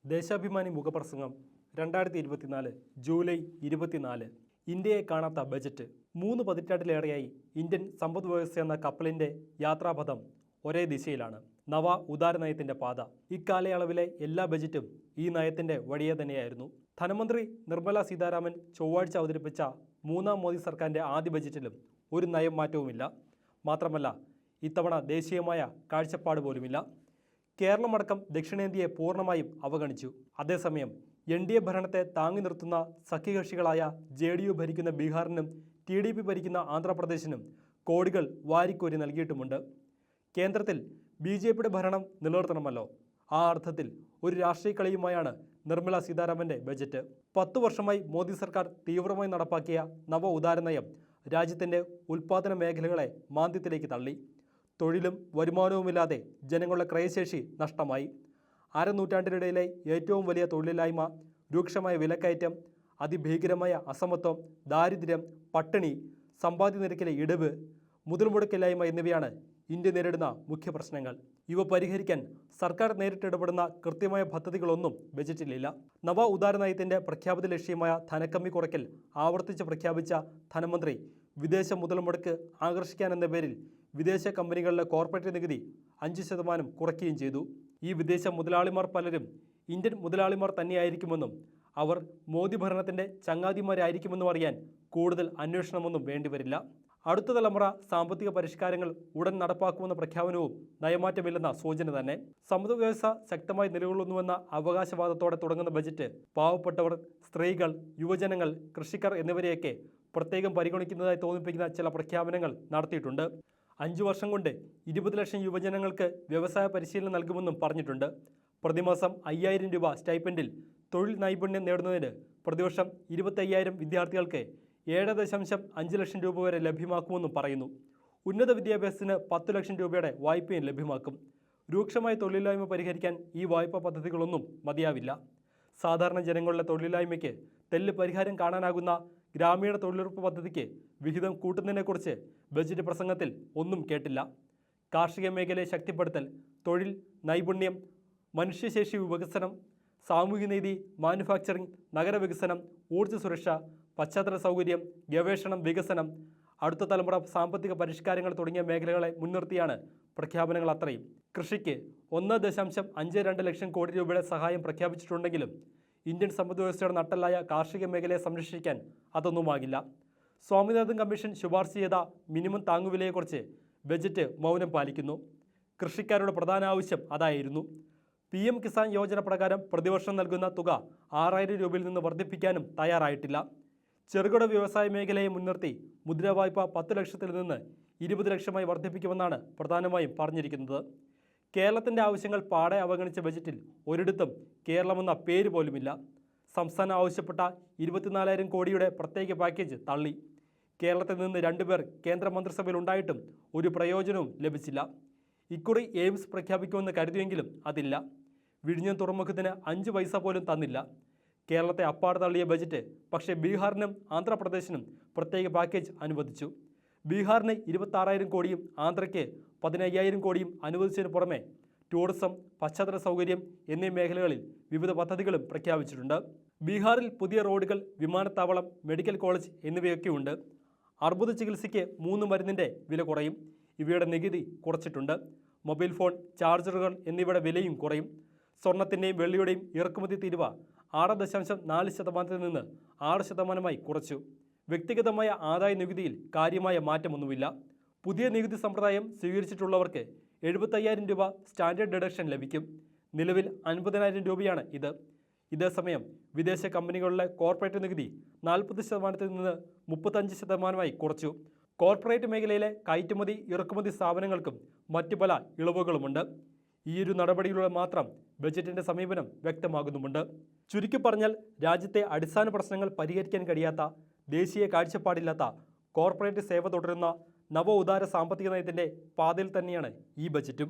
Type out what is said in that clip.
ദേശാഭിമാനി മുഖപ്രസംഗം 2024 ജൂലൈ 24. ഇന്ത്യയെ കാണാത്ത ബജറ്റ്. 3 പതിറ്റാണ്ടിലേറെയായി ഇന്ത്യൻ സമ്പദ് വ്യവസ്ഥ എന്ന കപ്പലിൻ്റെ യാത്രാപഥം ഒരേ ദിശയിലാണ്. നവ ഉദാര നയത്തിൻ്റെ പാത. ഇക്കാലയളവിലെ എല്ലാ ബജറ്റും ഈ നയത്തിൻ്റെ വഴിയെ തന്നെയായിരുന്നു. ധനമന്ത്രി നിർമ്മല സീതാരാമൻ ചൊവ്വാഴ്ച അവതരിപ്പിച്ച 3ാം മോദി സർക്കാരിൻ്റെ ആദ്യ ബജറ്റിലും ഒരു നയം മാറ്റവുമില്ല. മാത്രമല്ല, ഇത്തവണ ദേശീയമായ കാഴ്ചപ്പാട് പോലുമില്ല. കേരളമടക്കം ദക്ഷിണേന്ത്യയെ പൂർണ്ണമായും അവഗണിച്ചു. അതേസമയം NDA ഭരണത്തെ താങ്ങി നിർത്തുന്ന സഖ്യകക്ഷികളായ JDU ഭരിക്കുന്ന ബീഹാറിനും TDP ഭരിക്കുന്ന ആന്ധ്രാപ്രദേശിനും കോടികൾ വാരിക്കോരി നൽകിയിട്ടുമുണ്ട്. കേന്ദ്രത്തിൽ BJPയുടെ ഭരണം നിലനിർത്തണമല്ലോ. ആ അർത്ഥത്തിൽ ഒരു രാഷ്ട്രീയ കളിയുമായാണ് നിർമ്മല സീതാരാമൻ്റെ ബജറ്റ്. 10 വർഷമായി മോദി സർക്കാർ തീവ്രമായി നടപ്പാക്കിയ നവ ഉദാര നയം രാജ്യത്തിൻ്റെ ഉൽപ്പാദന മേഖലകളെ മാന്ദ്യത്തിലേക്ക് തള്ളി. തൊഴിലും വരുമാനവുമില്ലാതെ ജനങ്ങളുടെ ക്രയശേഷി നഷ്ടമായി. അരനൂറ്റാണ്ടിനിടയിലെ ഏറ്റവും വലിയ തൊഴിലില്ലായ്മ, രൂക്ഷമായ വിലക്കയറ്റം, അതിഭീകരമായ അസമത്വം, ദാരിദ്ര്യം, പട്ടിണി, സമ്പാദ്യ നിരക്കിലെ ഇടിവ്, മുതൽമുടക്കില്ലായ്മ എന്നിവയാണ് ഇന്ത്യ നേരിടുന്ന മുഖ്യ പ്രശ്നങ്ങൾ. ഇവ പരിഹരിക്കാൻ സർക്കാർ നേരിട്ടിടപെടുന്ന കൃത്യമായ പദ്ധതികളൊന്നും ബജറ്റിലില്ല. നവ ഉദാര നയത്തിൻ്റെ പ്രഖ്യാപിത ലക്ഷ്യമായ ധനക്കമ്മി കുറയ്ക്കൽ ആവർത്തിച്ച് പ്രഖ്യാപിച്ച ധനമന്ത്രി വിദേശ മുതൽമുടക്ക് ആകർഷിക്കാനെന്ന പേരിൽ വിദേശ കമ്പനികളിലെ കോർപ്പറേറ്റ് നികുതി 5% കുറയ്ക്കുകയും ചെയ്തു. ഈ വിദേശ മുതലാളിമാർ പലരും ഇന്ത്യൻ മുതലാളിമാർ തന്നെയായിരിക്കുമെന്നും അവർ മോദി ഭരണത്തിൻ്റെ ചങ്ങാതിമാരായിരിക്കുമെന്നും അറിയാൻ കൂടുതൽ അന്വേഷണമൊന്നും വേണ്ടിവരില്ല. അടുത്ത തലമുറ സാമ്പത്തിക പരിഷ്കാരങ്ങൾ ഉടൻ നടപ്പാക്കുമെന്ന പ്രഖ്യാപനവും നയമാറ്റമില്ലെന്ന സൂചന തന്നെ. സമ്പദ് വ്യവസ്ഥ ശക്തമായി നിലകൊള്ളുന്നുവെന്ന അവകാശവാദത്തോടെ തുടങ്ങുന്ന ബജറ്റ് പാവപ്പെട്ടവർ, സ്ത്രീകൾ, യുവജനങ്ങൾ, കൃഷിക്കാർ എന്നിവരെയൊക്കെ പ്രത്യേകം പരിഗണിക്കുന്നതായി തോന്നിപ്പിക്കുന്ന ചില പ്രഖ്യാപനങ്ങൾ നടത്തിയിട്ടുണ്ട്. 5 വർഷം കൊണ്ട് 20 ലക്ഷം യുവജനങ്ങൾക്ക് വ്യവസായ പരിശീലനം നൽകുമെന്നും പറഞ്ഞിട്ടുണ്ട്. പ്രതിമാസം 5000 രൂപ സ്റ്റൈപ്പൻഡിൽ തൊഴിൽ നൈപുണ്യം നേടുന്നതിന് പ്രതിവർഷം 25,000 വിദ്യാർത്ഥികൾക്ക് 7.5 ലക്ഷം രൂപ വരെ ലഭ്യമാക്കുമെന്നും പറയുന്നു. ഉന്നത വിദ്യാഭ്യാസത്തിന് 10 ലക്ഷം രൂപയുടെ വായ്പയും ലഭ്യമാക്കും. രൂക്ഷമായ തൊഴിലില്ലായ്മ പരിഹരിക്കാൻ ഈ വായ്പാ പദ്ധതികളൊന്നും മതിയാവില്ല. സാധാരണ ജനങ്ങളുടെ തൊഴിലില്ലായ്മയ്ക്ക് തെല്ല് പരിഹാരം കാണാനാകുന്ന ഗ്രാമീണ തൊഴിലുറപ്പ് പദ്ധതിക്ക് വിഹിതം കൂട്ടുന്നതിനെക്കുറിച്ച് ബജറ്റ് പ്രസംഗത്തിൽ ഒന്നും കേട്ടില്ല. കാർഷിക മേഖലയെ ശക്തിപ്പെടുത്തൽ, തൊഴിൽ, നൈപുണ്യം, മനുഷ്യശേഷി വികസനം, സാമൂഹ്യനീതി, മാനുഫാക്ചറിംഗ്, നഗരവികസനം, ഊർജ്ജ സുരക്ഷ, പശ്ചാത്തല സൗകര്യം, ഗവേഷണം, വികസനം, അടുത്ത തലമുറ സാമ്പത്തിക പരിഷ്കാരങ്ങൾ തുടങ്ങിയ മേഖലകളെ മുൻനിർത്തിയാണ് പ്രഖ്യാപനങ്ങൾ അത്രയും. കൃഷിക്ക് 1.52 ലക്ഷം കോടി രൂപയുടെ സഹായം പ്രഖ്യാപിച്ചിട്ടുണ്ടെങ്കിലും ഇന്ത്യൻ സമ്പദ് വ്യവസ്ഥയുടെ നട്ടെല്ലായ കാർഷിക മേഖലയെ സംരക്ഷിക്കാൻ അതൊന്നുമാകില്ല. സ്വാമിനാഥൻ കമ്മീഷൻ ശുപാർശ ചെയ്ത മിനിമം താങ്ങുവിലയെക്കുറിച്ച് ബജറ്റ് മൗനം പാലിക്കുന്നു. കൃഷിക്കാരുടെ പ്രധാന ആവശ്യം അതായിരുന്നു. PM കിസാൻ യോജന പ്രകാരം പ്രതിവർഷം നൽകുന്ന തുക 6000 രൂപയിൽ നിന്ന് വർദ്ധിപ്പിക്കാനും തയ്യാറായിട്ടില്ല. ചെറുകിട വ്യവസായ മേഖലയെ മുൻനിർത്തി മുദ്രാവായ്പ 10 ലക്ഷത്തിൽ നിന്ന് 20 ലക്ഷമായി വർദ്ധിപ്പിക്കുമെന്നാണ് പ്രധാനമായും പറഞ്ഞിരിക്കുന്നത്. കേരളത്തിൻ്റെ ആവശ്യങ്ങൾ പാടെ അവഗണിച്ച ബജറ്റിൽ ഒരിടത്തും കേരളമെന്ന പേര് പോലുമില്ല. സംസ്ഥാനം ആവശ്യപ്പെട്ട 24,000 കോടിയുടെ പ്രത്യേക പാക്കേജ് തള്ളി. കേരളത്തിൽ നിന്ന് 2 പേർ കേന്ദ്ര മന്ത്രിസഭയിൽ ഉണ്ടായിട്ടും ഒരു പ്രയോജനവും ലഭിച്ചില്ല. ഇക്കുറി എയിംസ് പ്രഖ്യാപിക്കുമെന്ന് കരുതിയെങ്കിലും അതില്ല. വിഴിഞ്ഞം തുറമുഖത്തിന് 5 പൈസ പോലും തന്നില്ല. കേരളത്തെ അപ്പാട് തള്ളിയ ബജറ്റ് പക്ഷേ ബീഹാറിനും ആന്ധ്രാപ്രദേശിനും പ്രത്യേക പാക്കേജ് അനുവദിച്ചു. ബീഹാറിന് 26,000 കോടിയും ആന്ധ്രയ്ക്ക് 15,000 കോടിയും അനുവദിച്ചതിന് പുറമെ ടൂറിസം, പശ്ചാത്തല സൗകര്യം എന്നീ മേഖലകളിൽ വിവിധ പദ്ധതികളും പ്രഖ്യാപിച്ചിട്ടുണ്ട്. ബീഹാറിൽ പുതിയ റോഡുകൾ, വിമാനത്താവളം, മെഡിക്കൽ കോളേജ് എന്നിവയൊക്കെയുണ്ട്. അർബുദ ചികിത്സയ്ക്ക് 3 മരുന്നിൻ്റെ വില കുറയും. ഇവയുടെ നികുതി കുറച്ചിട്ടുണ്ട്. മൊബൈൽ ഫോൺ, ചാർജറുകൾ എന്നിവയുടെ വിലയും കുറയും. സ്വർണത്തിൻ്റെയും വെള്ളിയുടെയും ഇറക്കുമതി തീരുവ 6.4% നിന്ന് 6% കുറച്ചു. വ്യക്തിഗതമായ ആദായ നികുതിയിൽ കാര്യമായ മാറ്റമൊന്നുമില്ല. പുതിയ നികുതി സമ്പ്രദായം സ്വീകരിച്ചിട്ടുള്ളവർക്ക് 75,000 രൂപ സ്റ്റാൻഡേർഡ് ഡിഡക്ഷൻ ലഭിക്കും. നിലവിൽ 50,000 രൂപയാണ് ഇത്. ഇതേസമയം വിദേശ കമ്പനികളിലെ കോർപ്പറേറ്റ് നികുതി 40% നിന്ന് 35% കുറച്ചു. കോർപ്പറേറ്റ് മേഖലയിലെ കയറ്റുമതി, ഇറക്കുമതി സ്ഥാപനങ്ങൾക്കും മറ്റു പല ഇളവുകളുമുണ്ട്. ഈയൊരു നടപടിയിലൂടെ മാത്രം ബജറ്റിൻ്റെ സമീപനം വ്യക്തമാകുന്നുമുണ്ട്. ചുരുക്കി പറഞ്ഞാൽ, രാജ്യത്തെ അടിസ്ഥാന പ്രശ്നങ്ങൾ പരിഹരിക്കാൻ കഴിയാത്ത, ദേശീയ കാഴ്ചപ്പാടില്ലാത്ത, കോർപ്പറേറ്റ് സേവ തുടരുന്ന നവ ഉദാര സാമ്പത്തിക നയത്തിൻ്റെ പാതയിൽ തന്നെയാണ് ഈ ബജറ്റും.